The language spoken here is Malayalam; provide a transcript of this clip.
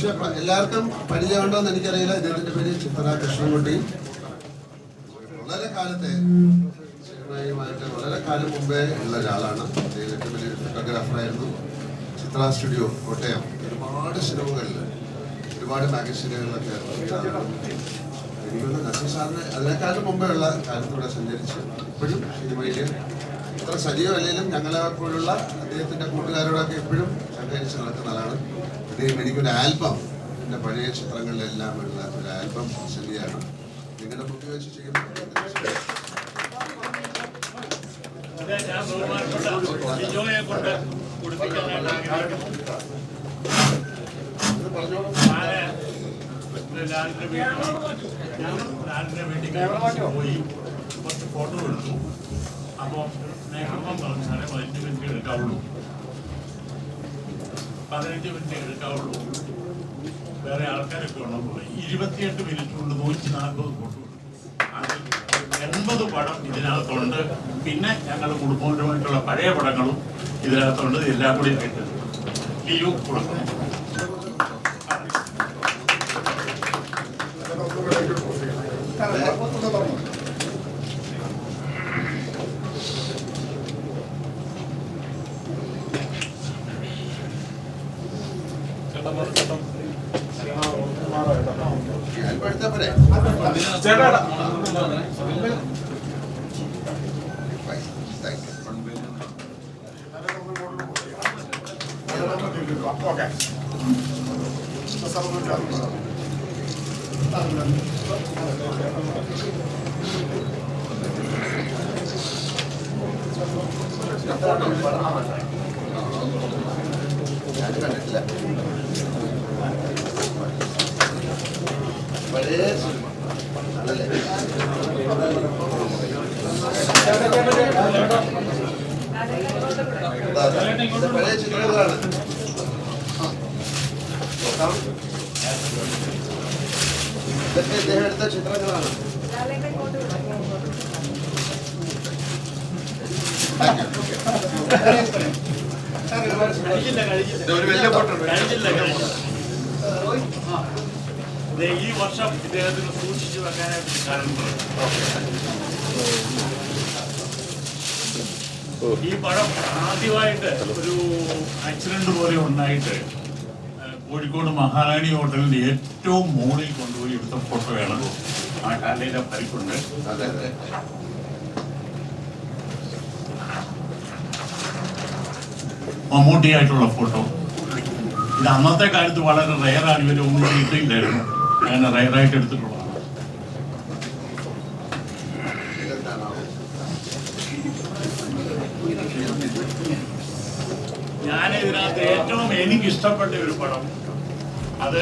പക്ഷെ എല്ലാവർക്കും പരിചയമുണ്ടോന്ന് എനിക്കറിയില്ല. ഇദ്ദേഹത്തിന്റെ പേര് ചിത്ര കൃഷ്ണൻകുട്ടി. വളരെ കാലത്തെ സിനിമയുമായിട്ട് വളരെ കാലം മുമ്പേ ഉള്ള ഒരാളാണ്. ഏറ്റവും വലിയ ഫോട്ടോഗ്രാഫറായിരുന്നു. ചിത്ര സ്റ്റുഡിയോ കോട്ടയം ഒരുപാട് സിനിമകളിൽ ഒരുപാട് മാഗസീനുകളിലൊക്കെ എനിക്കൊന്ന് നസീർ സാറിന് അതിനേക്കാളും മുമ്പേ ഉള്ള കാലത്തൂടെ സഞ്ചരിച്ച് ഇപ്പോഴും സിനിമയിൽ ഇത്ര സജീവമല്ലെങ്കിലും ഞങ്ങളെപ്പോലുള്ള അദ്ദേഹത്തിൻ്റെ കൂട്ടുകാരോടൊക്കെ എപ്പോഴും സഹകരിച്ച് നടക്കുന്ന ആളാണ് അദ്ദേഹം. എനിക്കൊരു ആൽബം എൻ്റെ പഴയ ചിത്രങ്ങളിലെല്ലാം ഉള്ള ഒരു ആൽബം ശരിയാണ് നിങ്ങളുടെ മുമ്പിൽ വെച്ച് ചെയ്യുമ്പോൾ പോയി കുറച്ച് ഫോട്ടോ എടുത്തു. അപ്പോൾ അമ്മ പറഞ്ഞാൽ 15 മിനിറ്റ് എടുക്കാവുള്ളൂ, 15 മിനിറ്റ് എടുക്കാവുള്ളൂ. വേറെ ആൾക്കാരൊക്കെ ഉള്ളപ്പോൾ 28 മിനിറ്റ് കൊണ്ട് 140 ഫോട്ടോ എടുത്തു. അതിൽ 80 പടം ഇതിനകത്തുണ്ട്. പിന്നെ ഞങ്ങളുടെ കുടുംബപരമായിട്ടുള്ള പഴയ പടങ്ങളും ഇതിനകത്തുണ്ട്. എല്ലാം കൂടി ആയിട്ട് ലീവ് കൊടുക്കണം. പഴയ ചിത്രങ്ങളാണ്. ഇതൊക്കെ ഇദ്ദേഹം എടുത്ത ചിത്രങ്ങളാണ്. ഈ വർഷം ഇദ്ദേഹത്തിന് സൂക്ഷിച്ചു വെക്കാനായിട്ട് കാരണം ഈ പടം ആദ്യമായിട്ട് ഒരു ആക്സിഡന്റ് പോലെ ഉണ്ടായിട്ട് കോഴിക്കോട് മഹാറാണി ഹോട്ടലിന്റെ ഏറ്റവും മുകളിൽ കൊണ്ടുപോയി എടുത്ത ഫോട്ടോയാണ്. ആ കാലയിലെ പരിക്കുണ്ട്. മമ്മൂട്ടിയായിട്ടുള്ള ഫോട്ടോ. ഇത് അന്നത്തെ കാലത്ത് വളരെ റയറാണ്. ഇവരൊന്നും കിട്ടിയില്ലായിരുന്നു. അങ്ങനെ റയറായിട്ട് എടുത്തിട്ടുള്ളതാണ്. ഞാൻ ഇതിനകത്ത് ഏറ്റവും എനിക്കിഷ്ടപ്പെട്ട ഒരു പടം അത്